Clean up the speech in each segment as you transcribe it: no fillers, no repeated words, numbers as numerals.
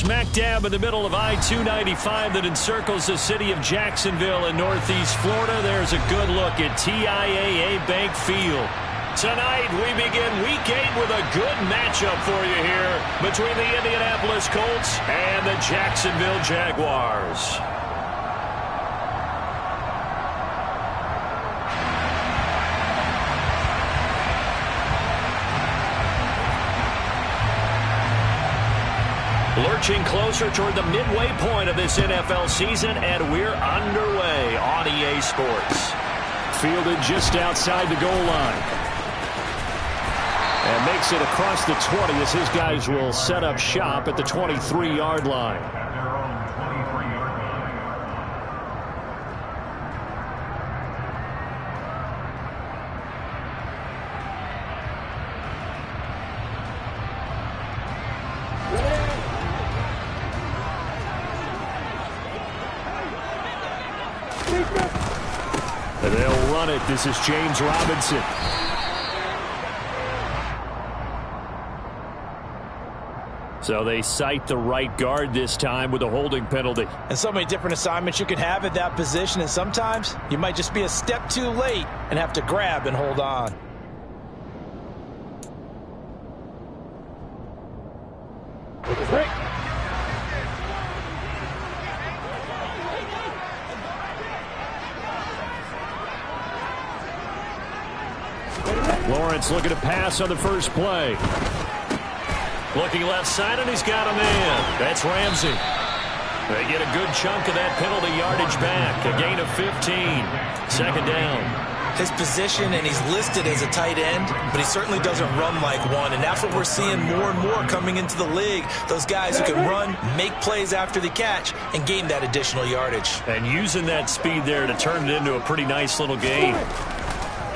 smack dab in the middle of I-295 that encircles the city of Jacksonville in northeast Florida. There's a good look at TIAA Bank Field. Tonight, we begin Week 8 with a good matchup for you here between the Indianapolis Colts and the Jacksonville Jaguars. Lurching closer toward the midway point of this NFL season, and we're underway on EA Sports. Fielded just outside the goal line. And makes it across the 20 as his guys will set up shop at the 23-yard line. And they'll run it. This is James Robinson. So they cite the right guard this time with a holding penalty. And so many different assignments you can have at that position, and sometimes you might just be a step too late and have to grab and hold on. Lawrence looking to pass on the first play. Looking left side, and he's got a man. That's Ramsey. They get a good chunk of that penalty yardage back. A gain of 15. Second down. His position, and he's listed as a tight end, but he certainly doesn't run like one, and that's what we're seeing more and more coming into the league. Those guys who can run, make plays after the catch, and gain that additional yardage. And using that speed there to turn it into a pretty nice little gain.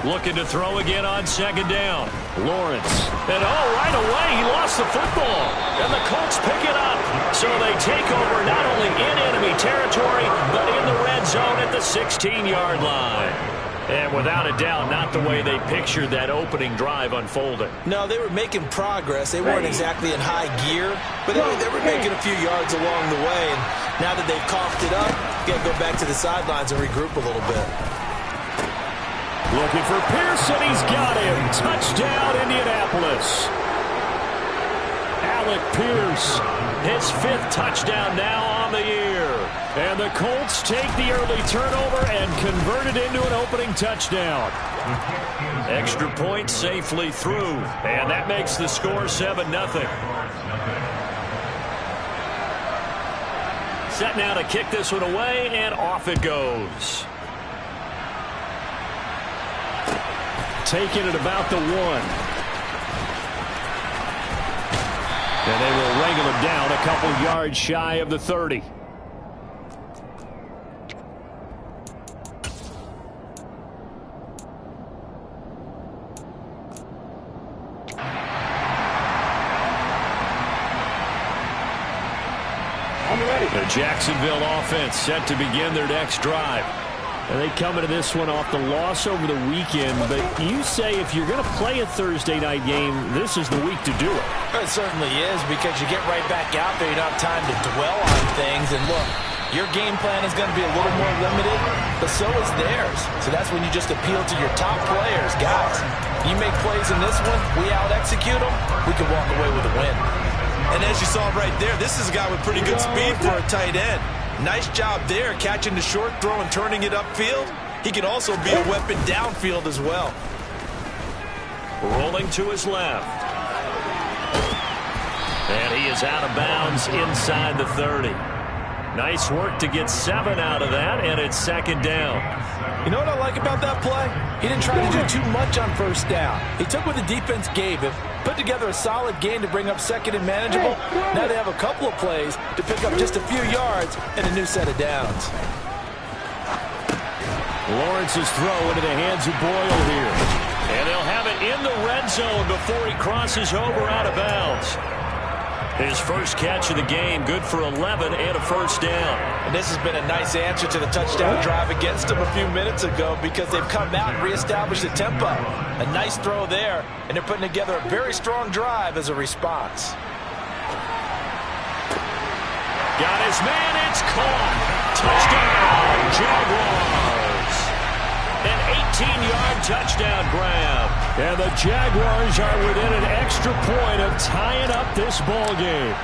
Looking to throw again on second down. Lawrence. And right away, he lost the football. And the Colts pick it up. So they take over not only in enemy territory, but in the red zone at the 16-yard line. And without a doubt, not the way they pictured that opening drive unfolding. No, they were making progress. They weren't exactly in high gear, but they were making a few yards along the way. And now that they've coughed it up, got to go back to the sidelines and regroup a little bit. Looking for Pearson. He's got him. Touchdown, Indianapolis. Alec Pierce, his 5th touchdown now on the year. And the Colts take the early turnover and convert it into an opening touchdown. Extra point safely through. And that makes the score 7-0. Set now to kick this one away, and off it goes. Taking it about the 1. And they will wrangle him down a couple yards shy of the 30. The Jacksonville offense set to begin their next drive. And they come into this one off the loss over the weekend, but you say if you're going to play a Thursday night game, this is the week to do it. It certainly is, because you get right back out there. You don't have time to dwell on things. And look, your game plan is going to be a little more limited, but so is theirs. So that's when you just appeal to your top players. Guys, you make plays in this one, we out-execute them, we can walk away with a win. And as you saw right there, this is a guy with pretty good speed for a tight end. Nice job there, catching the short throw and turning it upfield. He can also be a weapon downfield as well. Rolling to his left. And he is out of bounds inside the 30. Nice work to get 7 out of that, and it's second down. You know what I like about that play? He didn't try to do too much on first down. He took what the defense gave him, put together a solid game to bring up second and manageable. Now they have a couple of plays to pick up just a few yards and a new set of downs. Lawrence's throw into the hands of Boyle here. And they'll have it in the red zone before he crosses over out of bounds. His first catch of the game, good for 11 and a first down. And this has been a nice answer to the touchdown drive against them a few minutes ago, because they've come out and reestablished the tempo. A nice throw there, and they're putting together a very strong drive as a response. Got his man. It's caught. Touchdown, Jaguars. An 18-yard touchdown grab. And the Jaguars are within an extra point of tying up this ball game.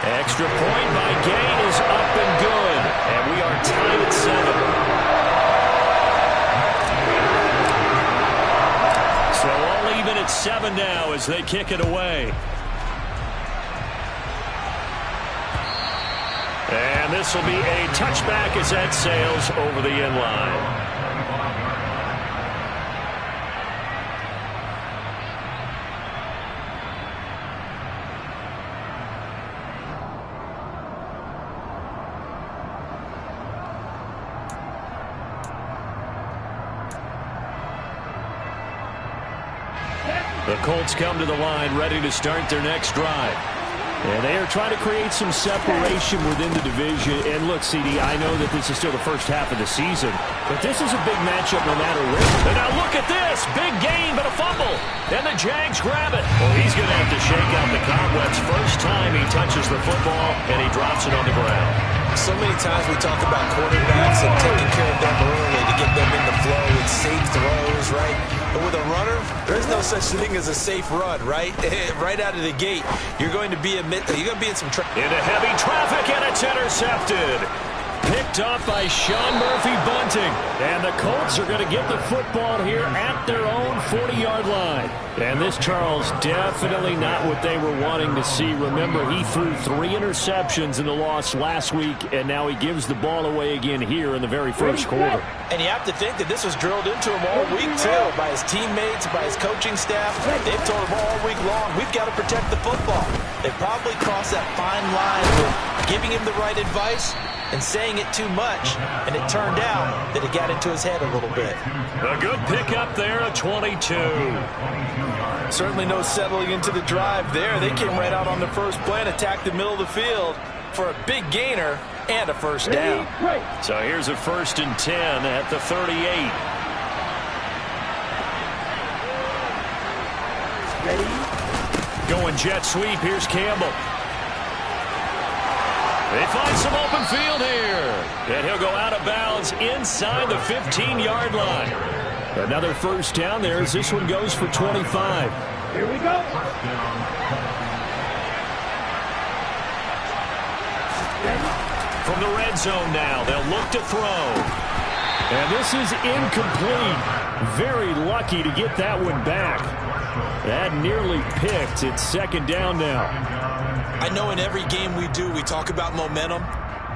Extra point by Gain is up and good. And we are tied at 7. So all even at 7 now as they kick it away. And this will be a touchback as that sails over the end line. The Colts come to the line ready to start their next drive. And they are trying to create some separation within the division. And look, CD, I know that this is still the first half of the season, but this is a big matchup no matter where. And now look at this. Big gain, but a fumble. And the Jags grab it. Well, he's going to have to shake out the cobwebs first time he touches the football, and he drops it on the ground. So many times we talk about quarterbacks and taking care of them early to get them in the flow with safe throws, right? But with a runner, there's no such thing as a safe run, right? Right out of the gate, you're going to be in some trouble. Into heavy traffic, and it's intercepted. Picked off by Sean Murphy-Bunting. And the Colts are going to get the football here at their own 40-yard line. And this, Charles, definitely not what they were wanting to see. Remember, he threw 3 interceptions in the loss last week, and now he gives the ball away again here in the very first quarter. And you have to think that this was drilled into him all week, too, by his teammates, by his coaching staff. They've told him all week long, we've got to protect the football. They probably crossed that fine line with giving him the right advice and saying it too much, and it turned out that it got into his head a little bit. A good pickup there, a 22. Certainly no settling into the drive there. They came right out on the first play and attacked the middle of the field for a big gainer and a first down. So here's a 1st and 10 at the 38. Going jet sweep, here's Campbell. They find some open field here. And he'll go out of bounds inside the 15-yard line. Another first down there as this one goes for 25. Here we go. From the red zone now, they'll look to throw. And this is incomplete. Very lucky to get that one back. That nearly picked. It's 2nd down now. I know in every game we do, we talk about momentum.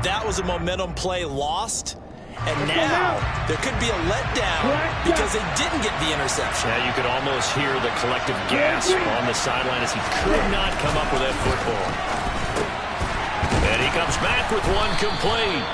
That was a momentum play lost. And now there could be a letdown because they didn't get the interception. Yeah, you could almost hear the collective gasp on the sideline as he could not come up with that football. And he comes back with one complete.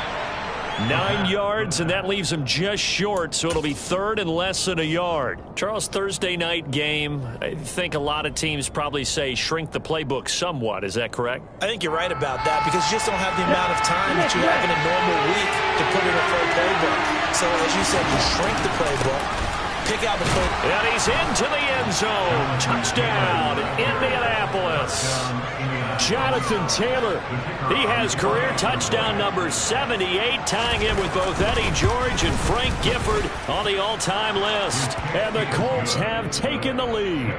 9 yards, and that leaves him just short, so it'll be 3rd and less than a yard. Charles, Thursday night game, I think a lot of teams probably say shrink the playbook somewhat. Is that correct? I think you're right about that because you just don't have the amount of time that you have in a normal week to put in a full playbook. So, as you said, you shrink the playbook, pick out the play. And he's into the end zone. Touchdown, Indianapolis. Jonathan Taylor, he has career touchdown number 78, tying him with both Eddie George and Frank Gifford on the all-time list. And the Colts have taken the lead.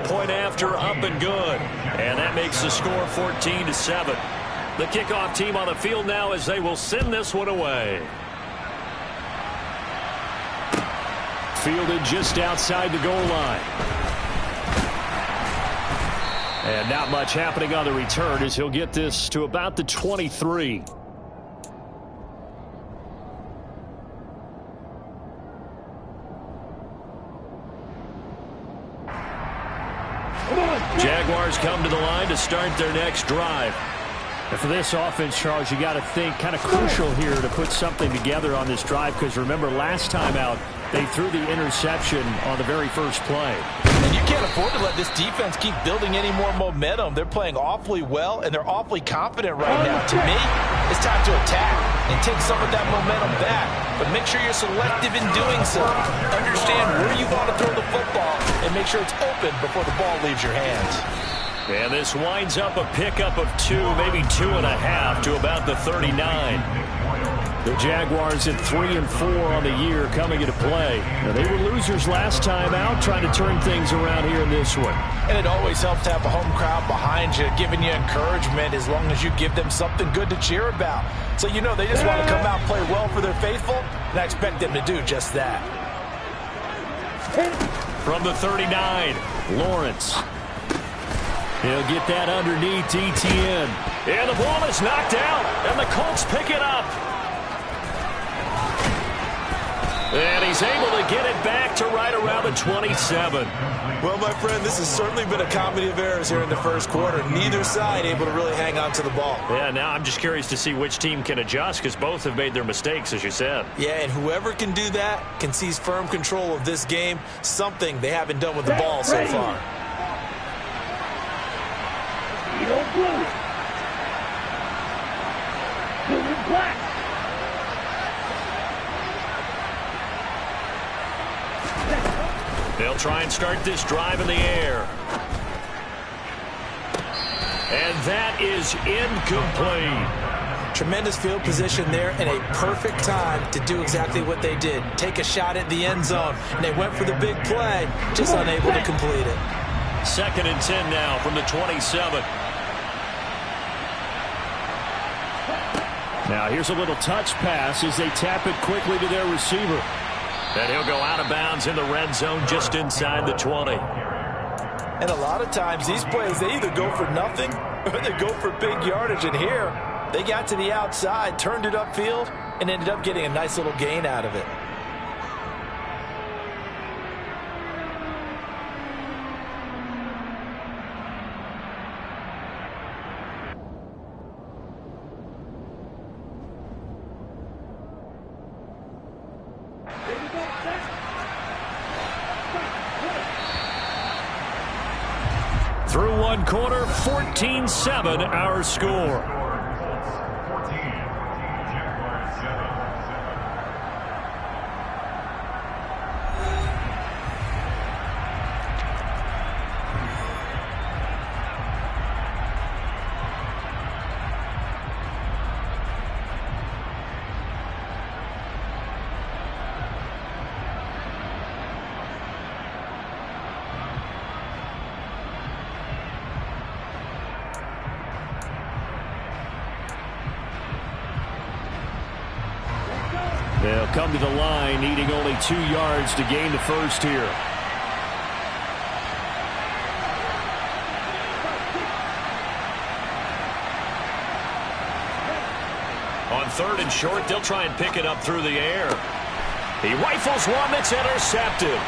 Point after, up and good. And that makes the score 14-7. The kickoff team on the field now as they will send this one away. Fielded just outside the goal line. And not much happening on the return as he'll get this to about the 23. Jaguars come to the line to start their next drive. And for this offense, Charles, you got to think kind of crucial here to put something together on this drive because remember last time out, They threw the interception on the very first play. And you can't afford to let this defense keep building any more momentum. They're playing awfully well, and they're awfully confident right now. To me, it's time to attack and take some of that momentum back. But make sure you're selective in doing so. Understand where you want to throw the football and make sure it's open before the ball leaves your hands. And this winds up a pickup of 2, maybe 2.5 to about the 39. The Jaguars at 3-4 on the year coming into play. Now, they were losers last time out, trying to turn things around here in this one. And it always helps to have a home crowd behind you, giving you encouragement as long as you give them something good to cheer about. So you know they just want to come out and play well for their faithful, and I expect them to do just that. From the 39, Lawrence. He'll get that underneath ETN. And the ball is knocked out, and the Colts pick it up. And he's able to get it back to right around the 27. Well, my friend, this has certainly been a comedy of errors here in the first quarter. Neither side able to really hang on to the ball. Yeah, now I'm just curious to see which team can adjust because both have made their mistakes, as you said. Yeah, and whoever can do that can seize firm control of this game, something they haven't done with the ball so far. Black. They'll try and start this drive in the air. And that is incomplete. Tremendous field position there and a perfect time to do exactly what they did. Take a shot at the end zone. And they went for the big play, just unable to complete it. 2nd and 10 now from the 27. Now here's a little touch pass as they tap it quickly to their receiver. And he'll go out of bounds in the red zone just inside the 20. And a lot of times these plays, they either go for nothing or they go for big yardage. And here, they got to the outside, turned it upfield, and ended up getting a nice little gain out of it. Through one quarter, 14-7 our score. They'll come to the line, needing only 2 yards to gain the first here. On 3rd and short, they'll try and pick it up through the air. He rifles one that's intercepted.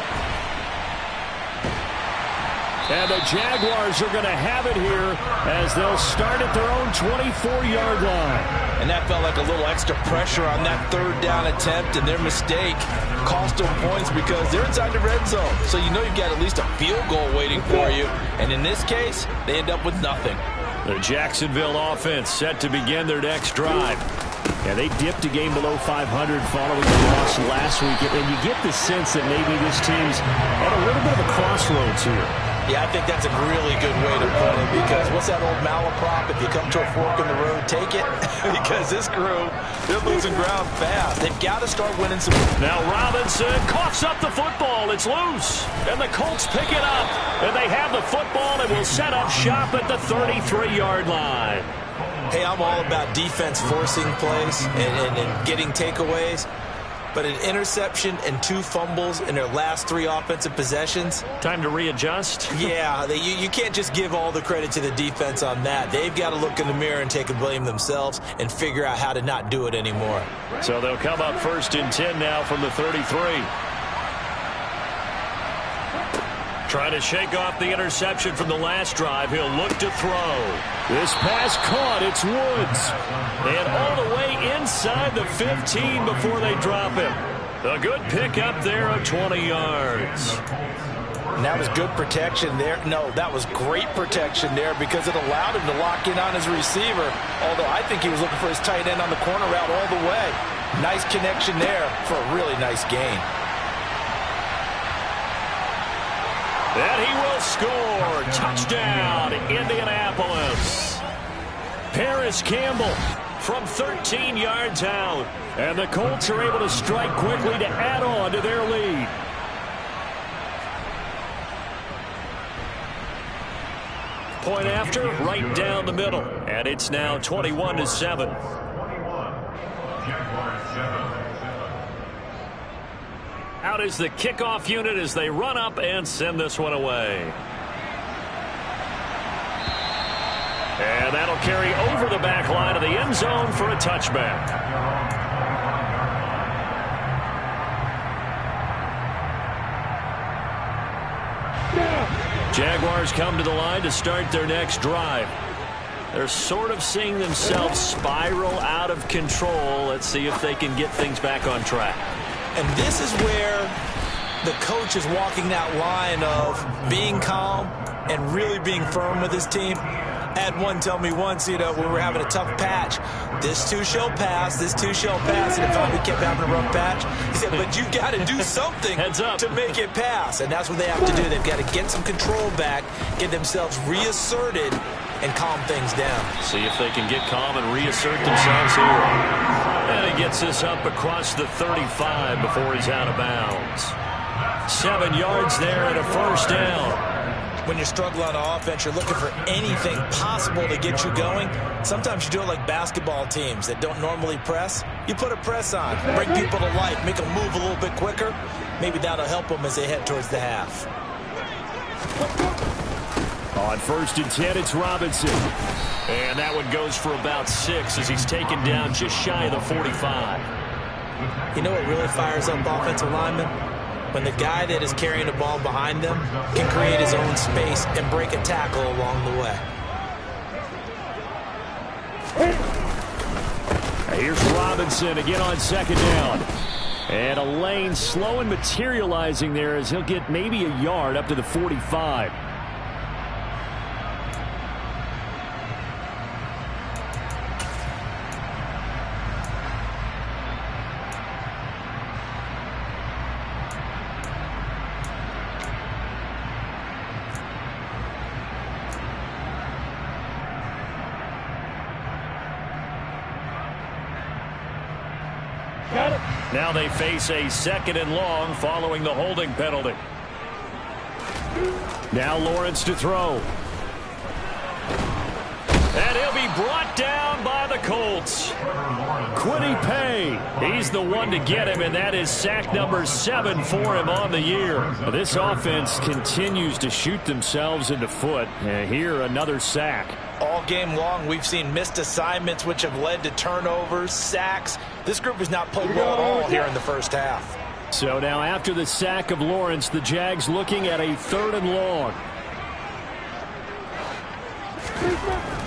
And the Jaguars are going to have it here as they'll start at their own 24-yard line. And that felt like a little extra pressure on that 3rd down attempt, and their mistake cost them points because they're inside the red zone. So you know you've got at least a field goal waiting for you. And in this case, they end up with nothing. The Jacksonville offense set to begin their next drive. Yeah, they dipped a game below 500 following the loss last week. And you get the sense that maybe this team's at a little bit of a crossroads here. Yeah, I think that's a really good way to put it because what's that old malaprop? If you come to a fork in the road, take it. Because this crew, they're losing ground fast. They've got to start winning some. Now Robinson coughs up the football. It's loose. And the Colts pick it up. And they have the football and will set up shop at the 33-yard line. Hey, I'm all about defense forcing plays and getting takeaways. But an interception and 2 fumbles in their last 3 offensive possessions. Time to readjust? Yeah, you can't just give all the credit to the defense on that. They've got to look in the mirror and take a blame themselves and figure out how to not do it anymore. So they'll come up 1st and 10 now from the 33. Trying to shake off the interception from the last drive. He'll look to throw. This pass caught. It's Woods. And all the way inside the 15 before they drop him. A good pickup there of 20 yards. And that was good protection there. No, that was great protection there because it allowed him to lock in on his receiver. Although I think he was looking for his tight end on the corner route all the way. Nice connection there for a really nice gain. And he will score. Touchdown, Indianapolis. Paris Campbell from 13 yards out. And the Colts are able to strike quickly to add on to their lead. Point after, right down the middle. And it's now 21-7. Out is the kickoff unit as they run up and send this one away. And that'll carry over the back line of the end zone for a touchback. Jaguars come to the line to start their next drive. They're sort of seeing themselves spiral out of control. Let's see if they can get things back on track. And this is where the coach is walking that line of being calm and really being firm with his team. I had one tell me once, when we were having a tough patch, this too shall pass, this too shall pass, and if we kept having a rough patch, he said, but you've got to do something to make it pass, and that's what they have to do. They've got to get some control back, get themselves reasserted, and calm things down. See if they can get calm and reassert themselves here. And he gets this up across the 35 before he's out of bounds. 7 yards there and a first down. When you're struggling on offense, you're looking for anything possible to get you going. Sometimes you do it like basketball teams that don't normally press. You put a press on, bring people to life, make them move a little bit quicker. Maybe that'll help them as they head towards the half. On 1st and 10, it's Robinson. And that one goes for about 6 as he's taken down just shy of the 45. You know what really fires up offensive linemen? When the guy that is carrying the ball behind them can create his own space and break a tackle along the way. Here's Robinson again on 2nd down. And a lane slow and materializing there as he'll get maybe a yard up to the 45. Now they face a 2nd and long following the holding penalty. Now Lawrence to throw. And he'll be brought down by the Colts. Quiddy Pay. He's the one to get him, and that is sack number 7 for him on the year. This offense continues to shoot themselves in the foot. Here, another sack. All game long, we've seen missed assignments, which have led to turnovers, sacks. This group has not played well at all here in the first half. So now after the sack of Lawrence, the Jags looking at a 3rd and long.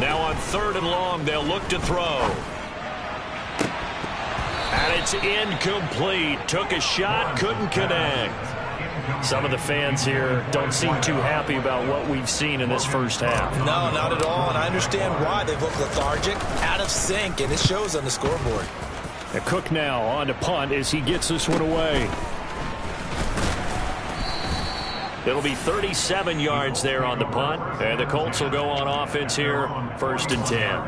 Now on 3rd and long, they'll look to throw. And it's incomplete. Took a shot, couldn't connect. Some of the fans here don't seem too happy about what we've seen in this first half. No, not at all, and I understand why. They've looked lethargic, out of sync, and it shows on the scoreboard. A Cook now on to punt as he gets this one away. It'll be 37 yards there on the punt, and the Colts will go on offense here, 1st and 10.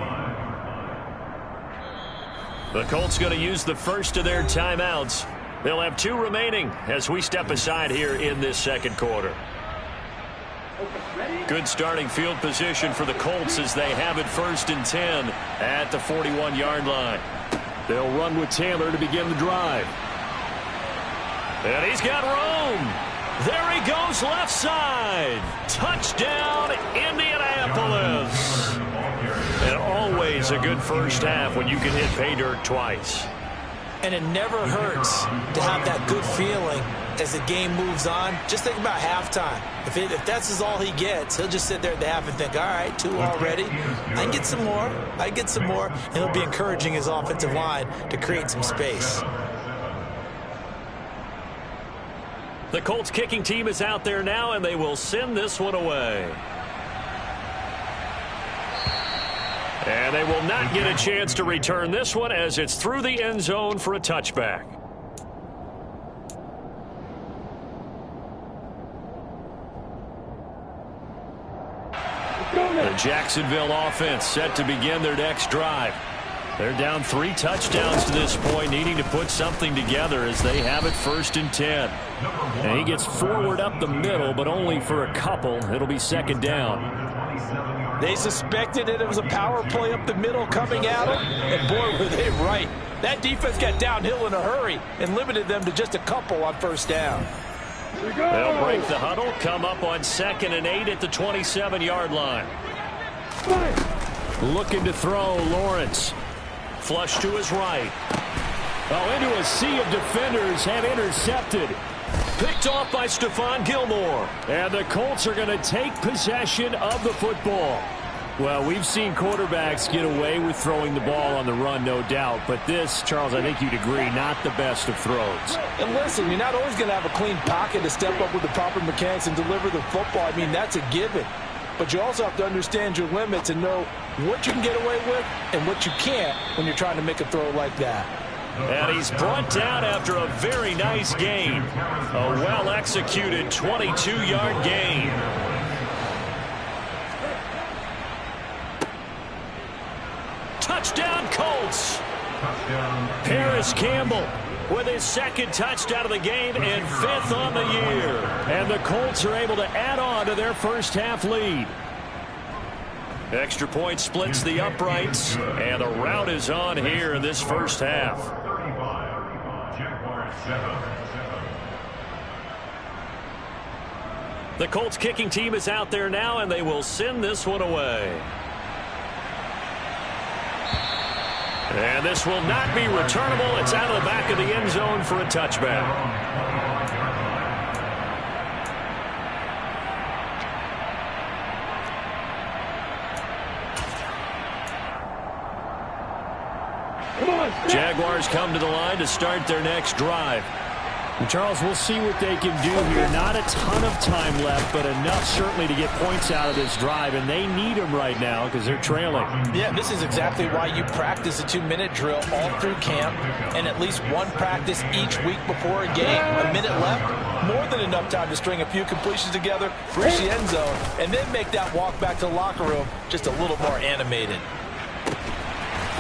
The Colts going to use the first of their timeouts. They'll have 2 remaining as we step aside here in this 2nd quarter. Good starting field position for the Colts as they have it 1st and 10 at the 41-yard line. They'll run with Taylor to begin the drive. And he's got room. There he goes left side. Touchdown, Indianapolis. And always a good first half when you can hit pay dirt twice. And it never hurts to have that good feeling as the game moves on. Just think about halftime. If that's all he gets, he'll just sit there at the half and think, all right, 2 already. I can get some more. I can get some more. And he'll be encouraging his offensive line to create some space. The Colts kicking team is out there now, and they will send this one away. And they will not get a chance to return this one as it's through the end zone for a touchback. The Jacksonville offense set to begin their next drive. They're down 3 touchdowns to this point, needing to put something together as they have it 1st and 10. And he gets forward up the middle, but only for a couple. It'll be 2nd down. They suspected it was a power play up the middle coming at them, and boy, were they right. That defense got downhill in a hurry and limited them to just a couple on 1st down. They'll break the huddle, come up on 2nd and 8 at the 27-yard line. Looking to throw, Lawrence. Flush to his right. Oh, into a sea of defenders, have intercepted. Picked off by Stephon Gilmore. And the Colts are going to take possession of the football. Well, we've seen quarterbacks get away with throwing the ball on the run, no doubt. But this, Charles, I think you'd agree, not the best of throws. And listen, you're not always going to have a clean pocket to step up with the proper mechanics and deliver the football. I mean, that's a given. But you also have to understand your limits and know what you can get away with and what you can't when you're trying to make a throw like that. And he's brought down after a very nice gain. A well-executed 22-yard gain. Touchdown, Colts. Paris Campbell with his 2nd touchdown of the game and 5th on the year. And the Colts are able to add on to their first half lead. Extra point splits the uprights, and the route is on here in this first half. The Colts kicking team is out there now, and they will send this one away. And this will not be returnable. It's out of the back of the end zone for a touchback. Jaguars come to the line to start their next drive. And Charles, we'll see what they can do here. Not a ton of time left, but enough certainly to get points out of this drive, and they need them right now because they're trailing. Yeah, this is exactly why you practice a 2-minute drill all through camp and at least one practice each week before a game. A minute left, more than enough time to string a few completions together, reach the end zone, and then make that walk back to the locker room just a little more animated.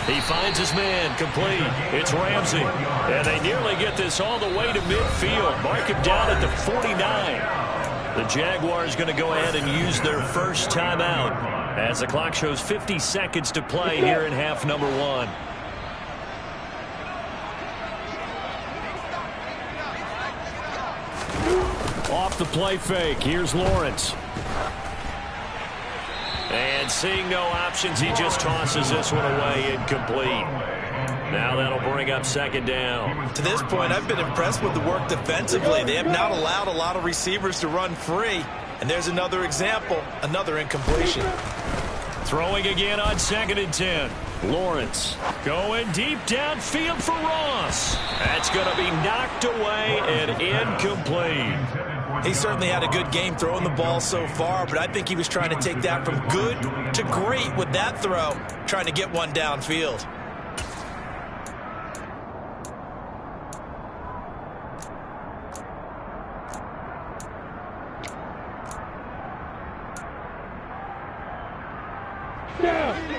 He finds his man, complete. It's Ramsey. And they nearly get this all the way to midfield. Mark him down at the 49. The Jaguars going to go ahead and use their first timeout as the clock shows 50 seconds to play here in half number 1. Off the play fake. Here's Lawrence. And seeing no options, he just tosses this one away, incomplete. Now that'll bring up 2nd down. To this point, I've been impressed with the work defensively. They have not allowed a lot of receivers to run free. And there's another example, another incompletion. Throwing again on 2nd and 10. Lawrence going deep downfield for Ross. That's going to be knocked away and incomplete. He certainly had a good game throwing the ball so far, but I think he was trying to take that from good to great with that throw, trying to get one downfield.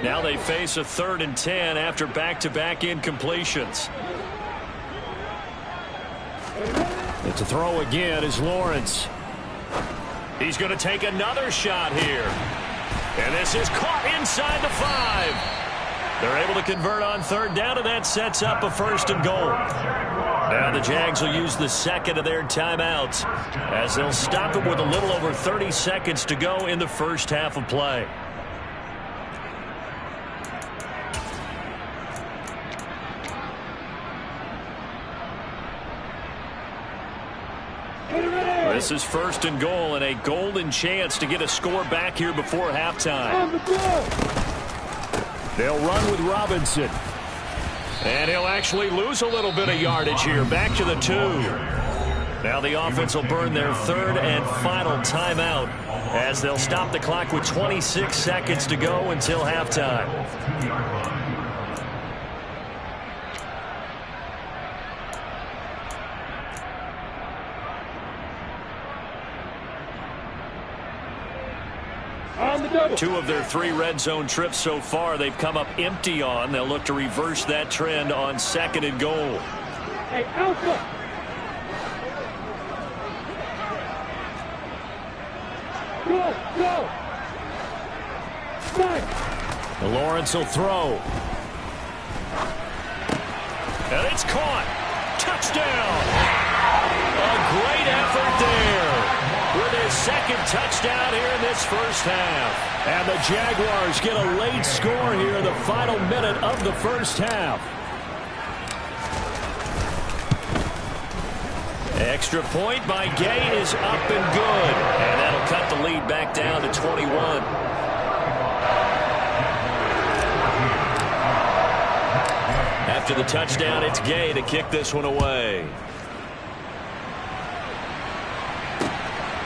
Now they face a 3rd and 10 after back-to-back incompletions. And to throw again is Lawrence. He's going to take another shot here. And this is caught inside the 5. They're able to convert on 3rd down, and that sets up a 1st and goal. Now the Jags will use the 2nd of their timeouts as they'll stop it with a little over 30 seconds to go in the first half of play. This is 1st and goal and a golden chance to get a score back here before halftime. They'll run with Robinson. And he'll actually lose a little bit of yardage here. Back to the 2. Now Now the offense will burn their third and final timeout as they'll stop the clock with 26 seconds to go until halftime. Two of their 3 red zone trips so far they've come up empty on. They'll look to reverse that trend on 2nd and goal. Hey, Alpha! Go! Go! Nice! Lawrence will throw. And it's caught. Touchdown! A great effort there with his 2nd touchdown here in this first half. And the Jaguars get a late score here in the final minute of the first half. Extra point by Gay is up and good. And that'll cut the lead back down to 21. After the touchdown, it's Gay to kick this one away.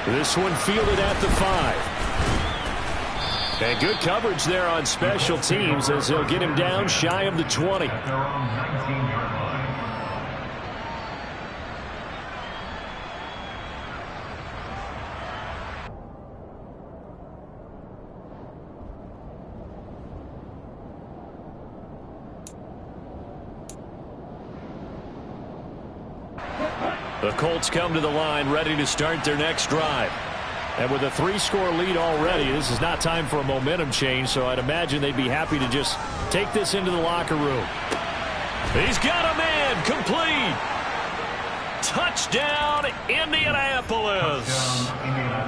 This one fielded at the 5. And good coverage there on special teams as they'll get him down shy of the 20. The Colts come to the line ready to start their next drive. And with a 3-score lead already, this is not time for a momentum change, so I'd imagine they'd be happy to just take this into the locker room. He's got a man complete. Touchdown, Indianapolis.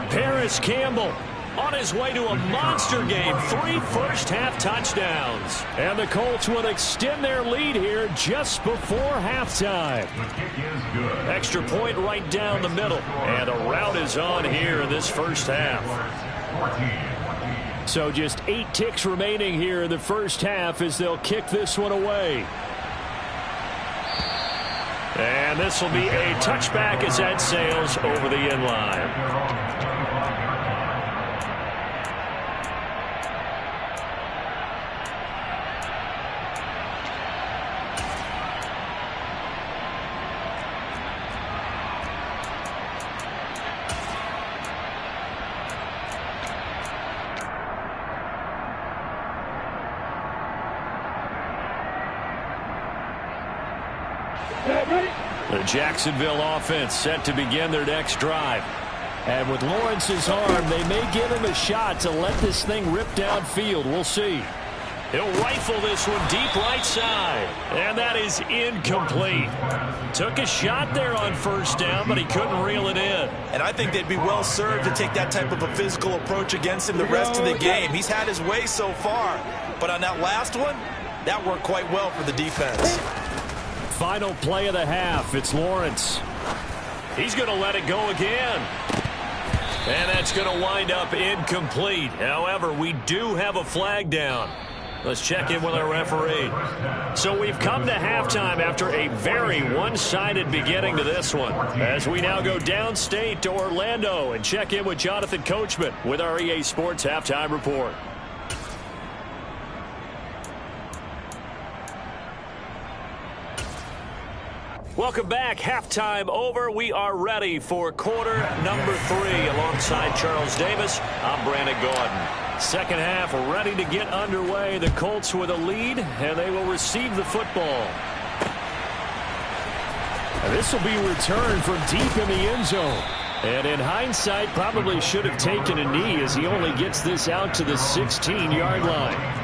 Paris Campbell on his way to a monster game. 3 first-half touchdowns. And the Colts will extend their lead here just before halftime. Extra point right down the middle. And a route is on here in this first half. So just 8 ticks remaining here in the first half as they'll kick this one away. And this will be a touchback as that sails over the end line. The Jacksonville offense set to begin their next drive. And with Lawrence's arm, they may give him a shot to let this thing rip downfield. We'll see. He'll rifle this one deep right side. And that is incomplete. Took a shot there on first down, but he couldn't reel it in. And I think they'd be well served to take that type of a physical approach against him the rest of the game. He's had his way so far. But on that last one, that worked quite well for the defense. Final play of the half. It's Lawrence. He's going to let it go again. And that's going to wind up incomplete. However, we do have a flag down. Let's check in with our referee. So we've come to halftime after a very one-sided beginning to this one. As we now go downstate to Orlando and check in with Jonathan Coachman with our EA Sports Halftime Report. Welcome back. Halftime over. We are ready for quarter number 3. Alongside Charles Davis, I'm Brandon Gordon. Second half ready to get underway. The Colts with a lead, and they will receive the football. And this will be returned from deep in the end zone. And in hindsight, probably should have taken a knee as he only gets this out to the 16-yard line.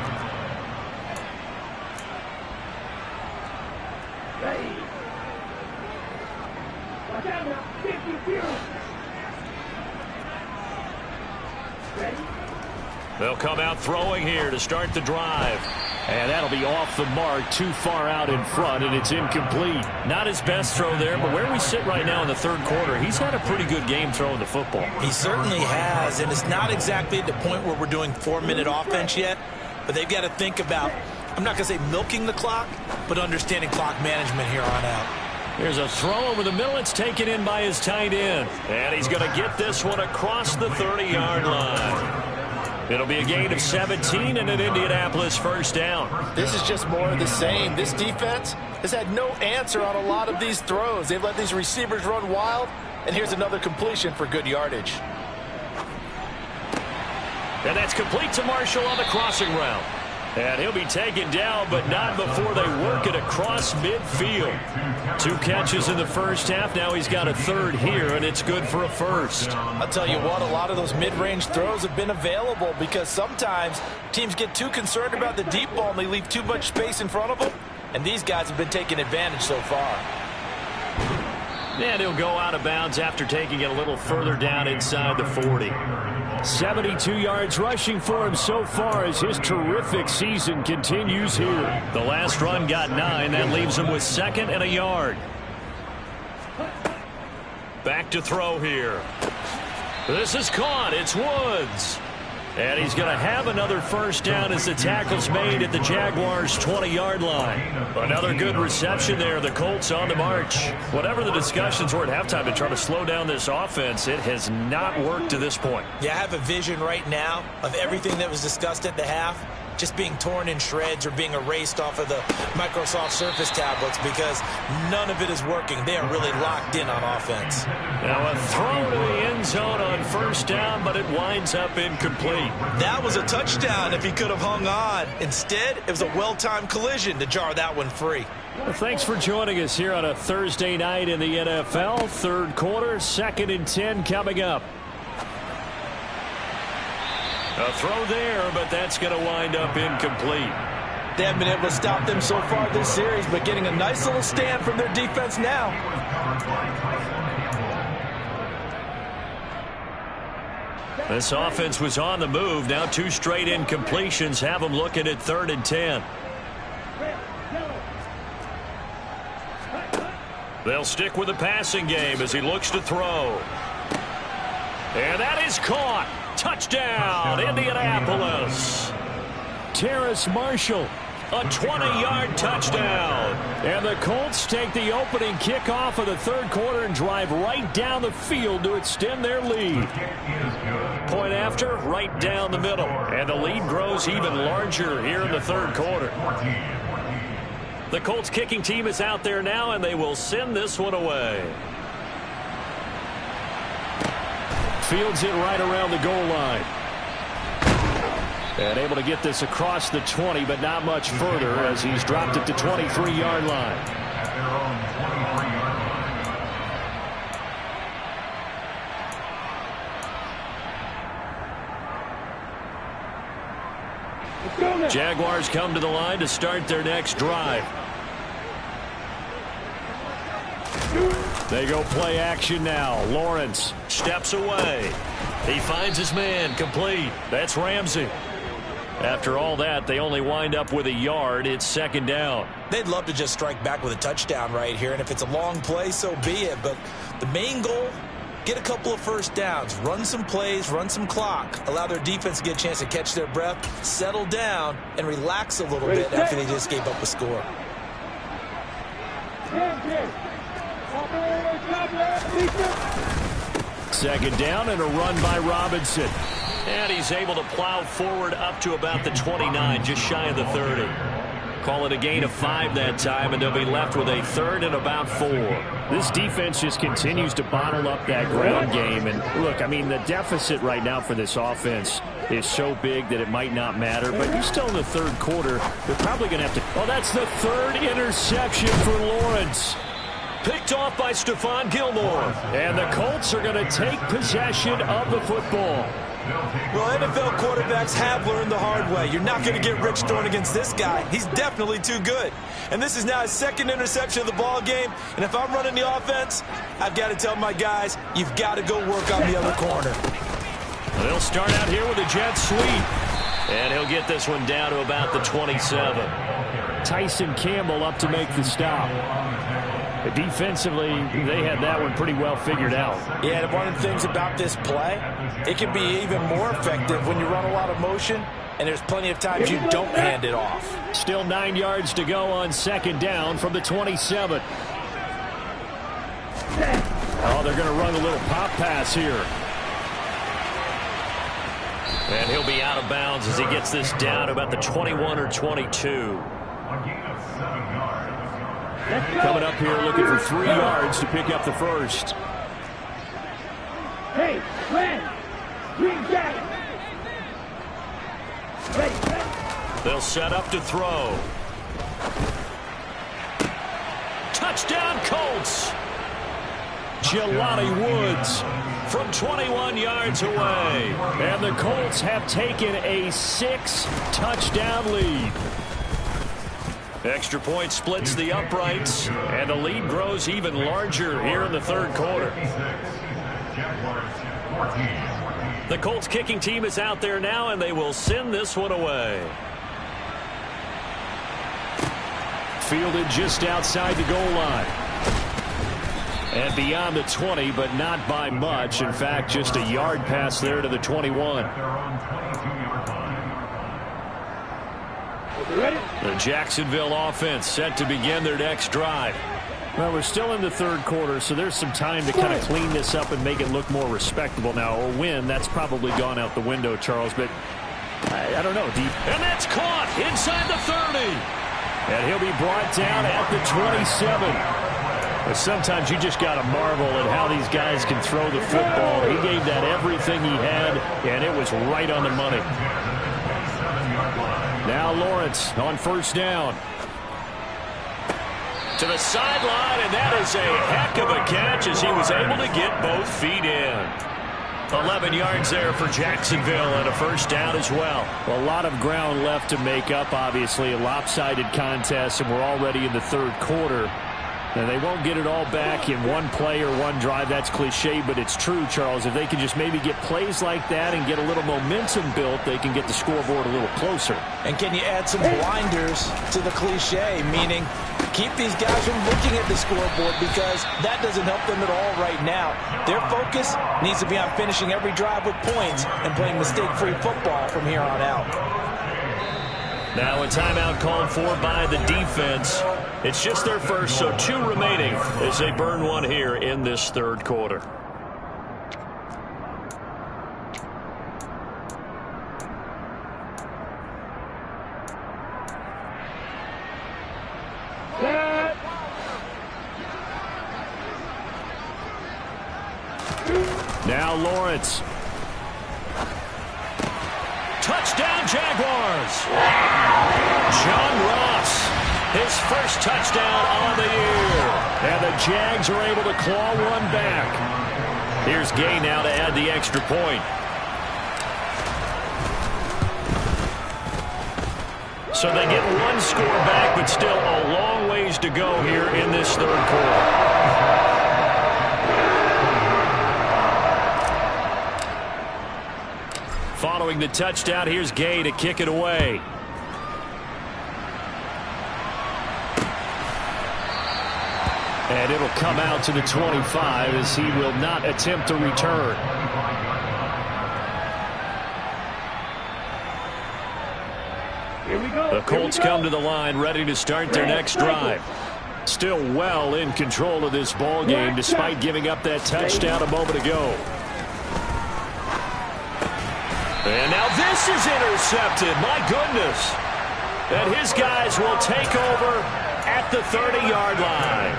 They'll come out throwing here to start the drive. And that'll be off the mark, too far out in front, and it's incomplete. Not his best throw there, but where we sit right now in the third quarter, he's had a pretty good game throwing the football. He certainly has, and it's not exactly at the point where we're doing 4-minute offense yet, but they've got to think about, I'm not going to say milking the clock, but understanding clock management here on out. Here's a throw over the middle. It's taken in by his tight end. And he's going to get this one across the 30-yard line. It'll be a gain of 17 and an Indianapolis first down. This is just more of the same. This defense has had no answer on a lot of these throws. They've let these receivers run wild. And here's another completion for good yardage. And that's complete to Marshall on the crossing route. And he'll be taken down, but not before they work it across midfield. 2 catches in the first half. Now he's got a third here, and it's good for a first. I'll tell you what, a lot of those mid-range throws have been available because sometimes teams get too concerned about the deep ball and they leave too much space in front of them. And these guys have been taking advantage so far. And he'll go out of bounds after taking it a little further down inside the 40. 72 yards rushing for him so far as his terrific season continues here. The last run got 9. That leaves him with 2nd and a yard. Back to throw here. This is caught. It's Woods. And he's going to have another first down as the tackle's made at the Jaguars' 20-yard line. Another good reception there. The Colts on the march. Whatever the discussions were at halftime to try to slow down this offense, it has not worked to this point. Yeah, I have a vision right now of everything that was discussed at the half just being torn in shreds or being erased off of the Microsoft Surface tablets because none of it is working. They are really locked in on offense. Now a throw to the end zone on first down, but it winds up incomplete. That was a touchdown if he could have hung on. Instead, it was a well-timed collision to jar that one free. Well, thanks for joining us here on a Thursday night in the NFL. Third quarter, 2nd and 10 coming up. A throw there, but that's going to wind up incomplete. They haven't been able to stop them so far this series, but getting a nice little stand from their defense now. This offense was on the move. Now 2 straight incompletions have them looking at 3rd and 10. They'll stick with the passing game as he looks to throw. And that is caught. Touchdown, Indianapolis. Terrace Marshall. A 20-yard touchdown. And the Colts take the opening kickoff of the third quarter and drive right down the field to extend their lead. Point after, right down the middle. And the lead grows even larger here in the third quarter. The Colts kicking team is out there now, and they will send this one away. Fields it right around the goal line. And able to get this across the 20, but not much further as he's dropped it to 23-yard line. Jaguars come to the line to start their next drive. They go play action now. Lawrence steps away. He finds his man, complete. That's Ramsey. After all that, they only wind up with a yard. It's 2nd down. They'd love to just strike back with a touchdown right here, and if it's a long play, so be it. But the main goal, get a couple of first downs, run some plays, run some clock, allow their defense to get a chance to catch their breath, settle down, and relax a little bit after they just gave up a score. Second down and a run by Robinson. And he's able to plow forward up to about the 29, just shy of the 30. Call it a gain of 5 that time, and they'll be left with a 3rd and about 4. This defense just continues to bottle up that ground game. And look, I mean, the deficit right now for this offense is so big that it might not matter. But you're still in the third quarter. They're probably going to have to. Well, that's the 3rd interception for Lawrence. Picked off by Stephon Gilmore. And the Colts are going to take possession of the football. Well, NFL quarterbacks have learned the hard way. You're not going to get rich throwing against this guy. He's definitely too good. And this is now his 2nd interception of the ball game. And if I'm running the offense, I've got to tell my guys, you've got to go work on the other corner. They'll start out here with a jet sweep. And he'll get this one down to about the 27. Tyson Campbell up to make the stop. Defensively, they had that one pretty well figured out. Yeah, and one of the things about this play, it can be even more effective when you run a lot of motion, and there's plenty of times you don't hand it off. Still 9 yards to go on 2nd down from the 27. Oh, they're going to run a little pop pass here. And he'll be out of bounds as he gets this down about the 21 or 22. Coming up here looking for 3 yards to pick up the first. Hey, Glenn! Green jacket! Ready. They'll set up to throw. Touchdown, Colts! Jelani Woods from 21 yards away. And the Colts have taken a 6-touchdown lead. Extra point splits the uprights, and the lead grows even larger here in the third quarter. The Colts kicking team is out there now, and they will send this one away. Fielded just outside the goal line. And beyond the 20, but not by much. In fact, just a yard pass there to the 21. The Jacksonville offense set to begin their next drive. Well, we're still in the third quarter, so there's some time to kind of clean this up and make it look more respectable. Now, a win, that's probably gone out the window, Charles, but I don't know. And that's caught inside the 30. And he'll be brought down at the 27. But sometimes you just got to marvel at how these guys can throw the football. He gave that everything he had, and it was right on the money. Now Lawrence on first down. To the sideline, and that is a heck of a catch as he was able to get both feet in. 11 yards there for Jacksonville and a first down as well. A lot of ground left to make up, obviously. A lopsided contest, and we're already in the third quarter. And they won't get it all back in one play or one drive. That's cliche, but it's true, Charles. If they can just maybe get plays like that and get a little momentum built, they can get the scoreboard a little closer. And can you add some blinders to the cliche, meaning keep these guys from looking at the scoreboard because that doesn't help them at all right now. Their focus needs to be on finishing every drive with points and playing mistake-free football from here on out. Now a timeout called for by the defense. It's just their first, so 2 remaining as they burn one here in this third quarter. Now Lawrence. Touchdown, Jaguars! John Ross, his first touchdown on the year. And the Jags are able to claw one back. Here's Gay now to add the extra point. So they get one score back, but still a long ways to go here in this third quarter. Following the touchdown, here's Gay to kick it away. And it'll come out to the 25 as he will not attempt to return. Here we go. The Colts come to the line ready to start their next drive. Still well in control of this ball game despite giving up that touchdown a moment ago. And now this is intercepted. My goodness. And his guys will take over at the 30-yard line.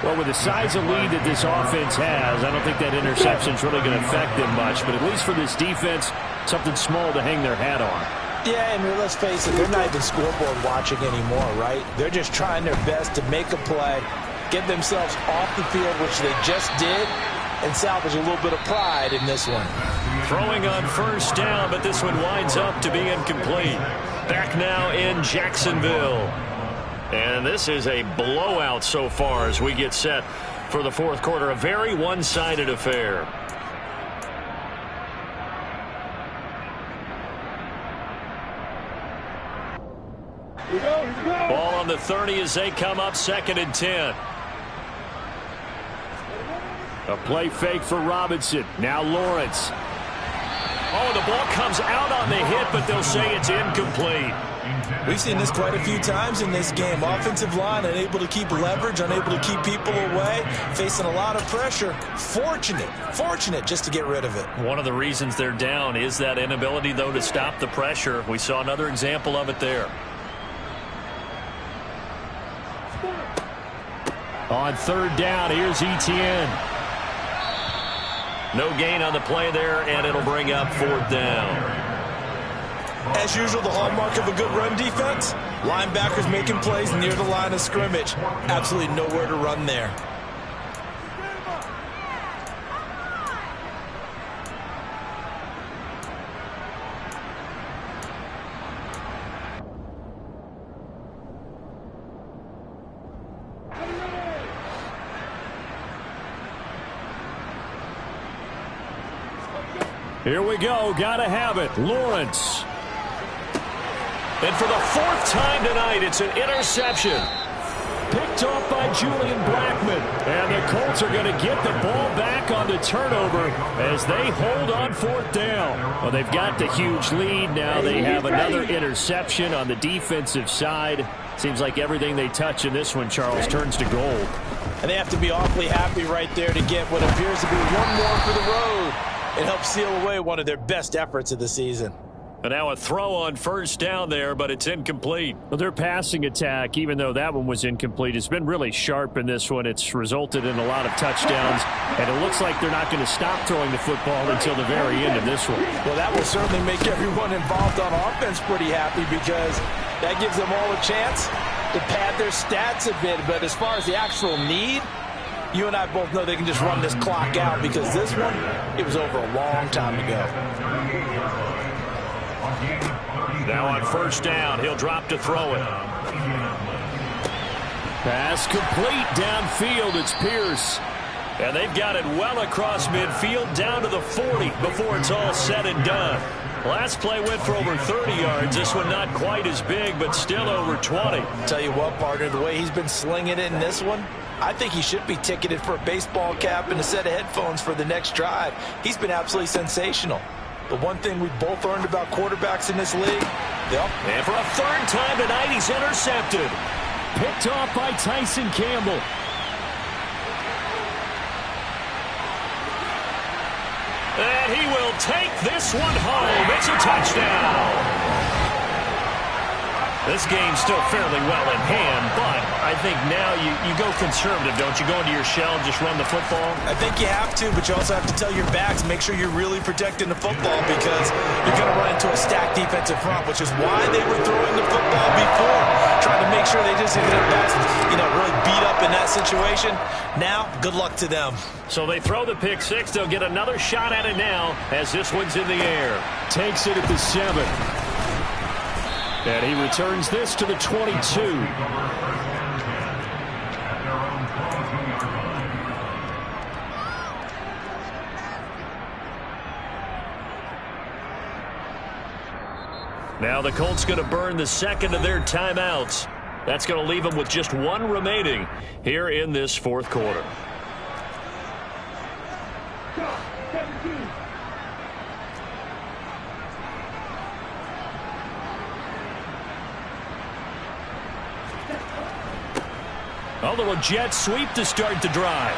Well, with the size of lead that this offense has, I don't think that interception's really going to affect them much. But at least for this defense, something small to hang their hat on. Yeah, and let's face it, they're not even scoreboard watching anymore, right? They're just trying their best to make a play, get themselves off the field, which they just did, and salvage a little bit of pride in this one. Throwing on first down, but this one winds up to be incomplete. Back now in Jacksonville. And this is a blowout so far as we get set for the fourth quarter. A very one-sided affair. Ball on the 30 as they come up 2nd and 10. A play fake for Robinson. Now Lawrence. Oh, the ball comes out on the hit, but they'll say it's incomplete. We've seen this quite a few times in this game. Offensive line unable to keep leverage, unable to keep people away, facing a lot of pressure. Fortunate just to get rid of it. One of the reasons they're down is that inability, though, to stop the pressure. We saw another example of it there. On third down, here's Etienne. No gain on the play there, and it'll bring up fourth down. As usual, the hallmark of a good run defense, linebackers making plays near the line of scrimmage. Absolutely nowhere to run there. Here we go. Gotta have it. Lawrence. And for the fourth time tonight, it's an interception. Picked off by Julian Blackman. And the Colts are going to get the ball back on the turnover as they hold on fourth down. Well, they've got the huge lead. Now they have another interception on the defensive side. Seems like everything they touch in this one, Charles, turns to gold. And they have to be awfully happy right there to get what appears to be one more for the road. It helps seal away one of their best efforts of the season. And now a throw on first down there, but it's incomplete. Well, their passing attack, even though that one was incomplete, has been really sharp in this one. It's resulted in a lot of touchdowns, and it looks like they're not going to stop throwing the football until the very end of this one. Well, that will certainly make everyone involved on offense pretty happy because that gives them all a chance to pad their stats a bit. But as far as the actual need, you and I both know they can just run this clock out because this one, it was over a long time ago. Now on first down, he'll drop to throw it. Pass complete downfield. It's Pierce. And they've got it well across midfield down to the 40 before it's all said and done. Last play went for over 30 yards. This one not quite as big, but still over 20. Tell you what, partner, the way he's been slinging it in this one, I think he should be ticketed for a baseball cap and a set of headphones for the next drive. He's been absolutely sensational. The one thing we both learned about quarterbacks in this league, and for a third time tonight, he's intercepted. Picked off by Tyson Campbell. And he will take this one home. It's a touchdown. This game's still fairly well in hand, but I think now you go conservative, don't you? Go into your shell and just run the football? I think you have to, but you also have to tell your backs, make sure you're really protecting the football because you're going to run into a stacked defensive front, which is why they were throwing the football before, trying to make sure they just get their backs, really beat up in that situation. Now, good luck to them. So they throw the pick six. They'll get another shot at it now as this one's in the air. Takes it at the 7. And he returns this to the 22. Now the Colts going to burn the second of their timeouts. That's going to leave them with just one remaining here in this fourth quarter. A little jet sweep to start the drive.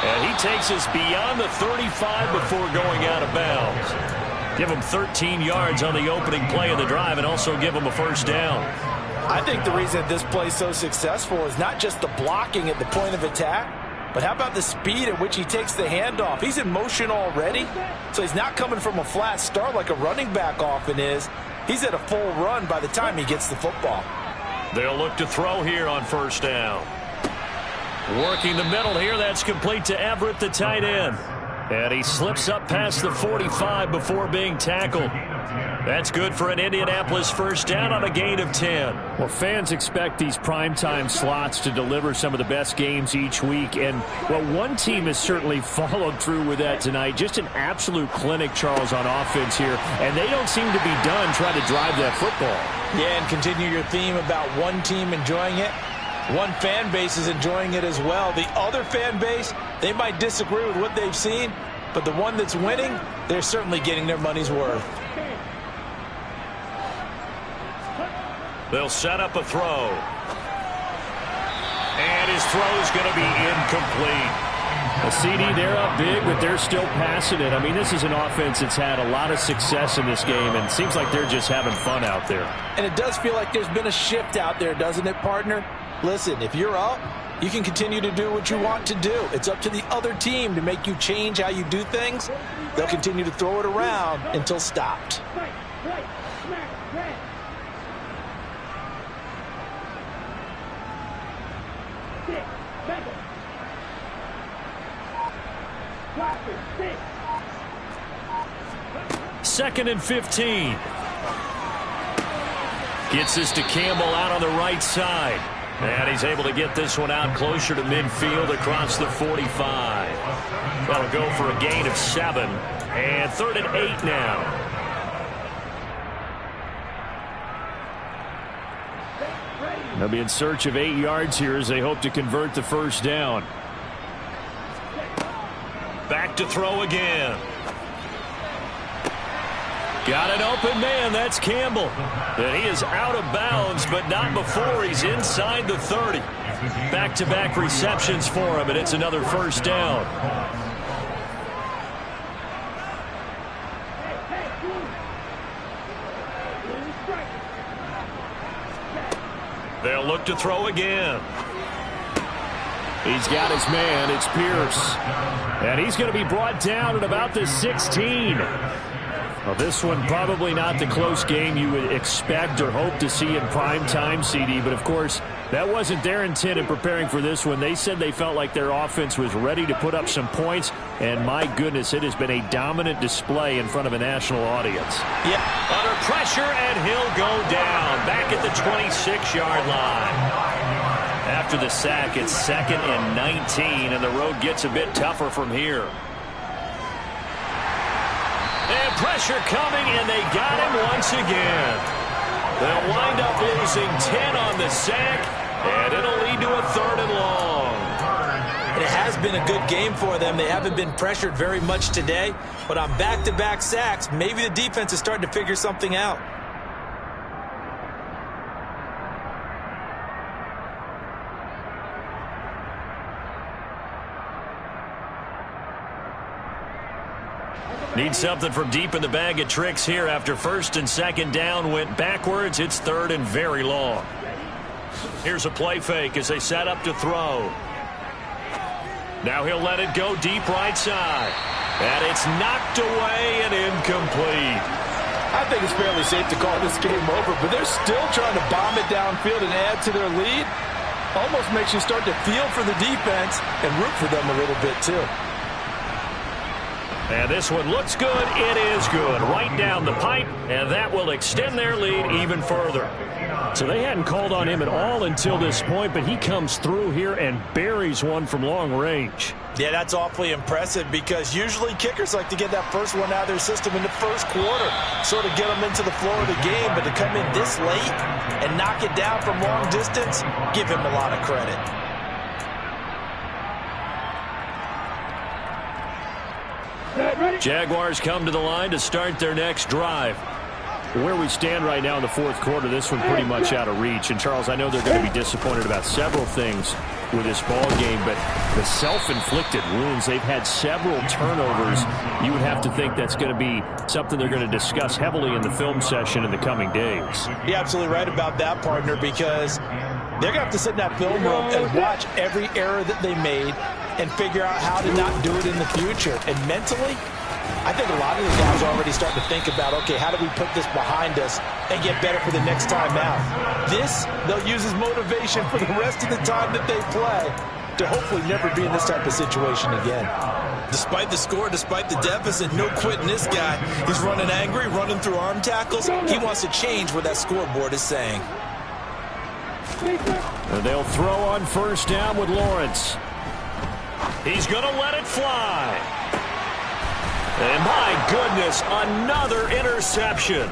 And he takes us beyond the 35 before going out of bounds. Give him 13 yards on the opening play of the drive and also give him a first down. I think the reason this play is so successful is not just the blocking at the point of attack, but how about the speed at which he takes the handoff? He's in motion already, so he's not coming from a flat start like a running back often is. He's at a full run by the time he gets the football. They'll look to throw here on first down. Working the middle here. That's complete to Everett, the tight end. And he slips up past the 45 before being tackled. That's good for an Indianapolis first down on a gain of 10. Well, fans expect these primetime slots to deliver some of the best games each week. And, well, one team has certainly followed through with that tonight. Just an absolute clinic, Charles, on offense here. And they don't seem to be done trying to drive that football. Yeah, and continue your theme about one team enjoying it. One fan base is enjoying it as well. The other fan base, they might disagree with what they've seen, but the one that's winning, they're certainly getting their money's worth. They'll set up a throw. And his throw's going to be incomplete. A CD, they're up big, but they're still passing it. I mean, this is an offense that's had a lot of success in this game, and it seems like they're just having fun out there. And it does feel like there's been a shift out there, doesn't it, partner? Listen, if you're up, you can continue to do what you want to do. It's up to the other team to make you change how you do things. They'll continue to throw it around until stopped. Second and 15. Gets this to Campbell out on the right side. And he's able to get this one out closer to midfield across the 45. That'll go for a gain of 7. And 3rd and 8 now. They'll be in search of 8 yards here as they hope to convert the first down. Back to throw again. Got an open man. That's Campbell. And he is out of bounds, but not before he's inside the 30. Back-to-back receptions for him, and it's another first down. They'll look to throw again. He's got his man. It's Pierce. And he's going to be brought down at about the 16. Well, this one probably not the close game you would expect or hope to see in prime time, CD. But, of course, that wasn't their intent in preparing for this one. They said they felt like their offense was ready to put up some points. And, my goodness, it has been a dominant display in front of a national audience. Yeah, under pressure, and he'll go down back at the 26-yard line. After the sack, it's 2nd and 19, and the road gets a bit tougher from here. And pressure coming, and they got him once again. They'll wind up losing 10 on the sack, and it'll lead to a 3rd and long. It has been a good game for them. They haven't been pressured very much today, but on back-to-back sacks, maybe the defense is starting to figure something out. Need something from deep in the bag of tricks here after 1st and 2nd down went backwards. It's 3rd and very long. Here's a play fake as they set up to throw. Now he'll let it go deep right side. And it's knocked away and incomplete. I think it's fairly safe to call this game over, but they're still trying to bomb it downfield and add to their lead. Almost makes you start to feel for the defense and root for them a little bit too. And this one looks good. It is good. Right down the pipe, and that will extend their lead even further. So they hadn't called on him at all until this point, but he comes through here and buries one from long range. Yeah, that's awfully impressive because usually kickers like to get that first one out of their system in the first quarter, sort of get them into the flow of the game, but to come in this late and knock it down from long distance, give him a lot of credit. Jaguars come to the line to start their next drive. Where we stand right now in the 4th quarter, this one pretty much out of reach. And, Charles, I know they're going to be disappointed about several things with this ball game, but the self-inflicted wounds, they've had several turnovers. You would have to think that's going to be something they're going to discuss heavily in the film session in the coming days. You're absolutely right about that, partner, because they're going to have to sit in that film room and watch every error that they made and figure out how to not do it in the future. And mentally, I think a lot of the guys are already starting to think about, okay, how do we put this behind us and get better for the next time out? This, they'll use as motivation for the rest of the time that they play to hopefully never be in this type of situation again. Despite the score, despite the deficit, no quitting this guy. He's running angry, running through arm tackles. He wants to change what that scoreboard is saying. And they'll throw on first down with Lawrence. He's going to let it fly. And my goodness, another interception.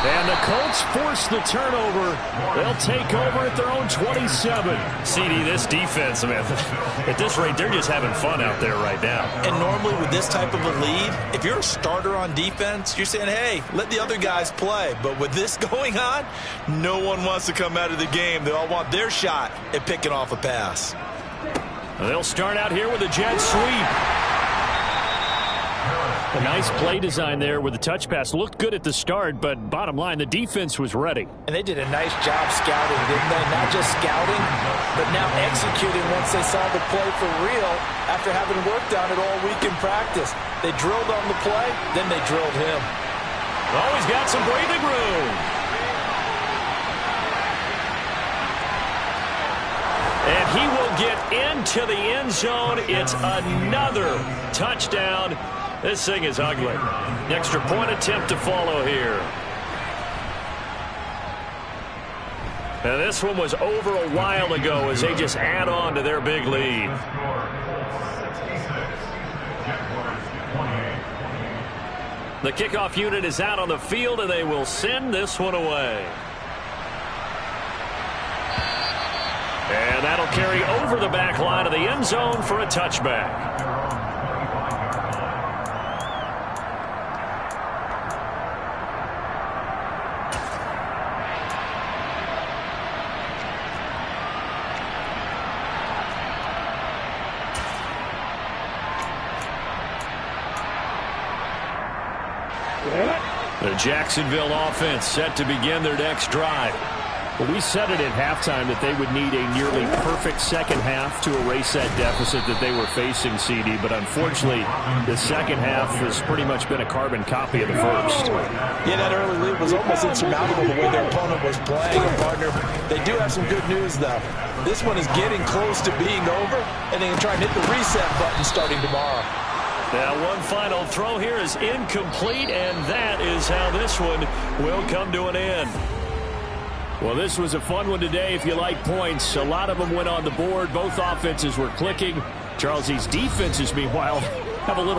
And the Colts force the turnover. They'll take over at their own 27. CD, this defense, man, at this rate, they're just having fun out there right now. And normally with this type of a lead, if you're a starter on defense, you're saying, hey, let the other guys play. But with this going on, no one wants to come out of the game. They all want their shot at picking off a pass. They'll start out here with a jet sweep. A nice play design there with the touch pass. Looked good at the start, but bottom line, the defense was ready. And they did a nice job scouting, didn't they? Not just scouting, but now executing once they saw the play for real after having worked on it all week in practice. They drilled on the play, then they drilled him. Oh, he's got some breathing room. And he will get into the end zone. It's another touchdown. This thing is ugly. Extra point attempt to follow here. And this one was over a while ago as they just add on to their big lead. The kickoff unit is out on the field, and they will send this one away. And that'll carry over the back line of the end zone for a touchback. The Jacksonville offense set to begin their next drive. Well, we said it at halftime that they would need a nearly perfect second half to erase that deficit that they were facing, CD. But unfortunately, the second half has pretty much been a carbon copy of the first. Yeah, that early lead was almost insurmountable the way their opponent was playing. And partner, they do have some good news, though. This one is getting close to being over, and they can try and hit the reset button starting tomorrow. Now, one final throw here is incomplete, and that is how this one will come to an end. Well, this was a fun one today if you like points. A lot of them went on the board. Both offenses were clicking. Charles, these defenses, meanwhile, have a little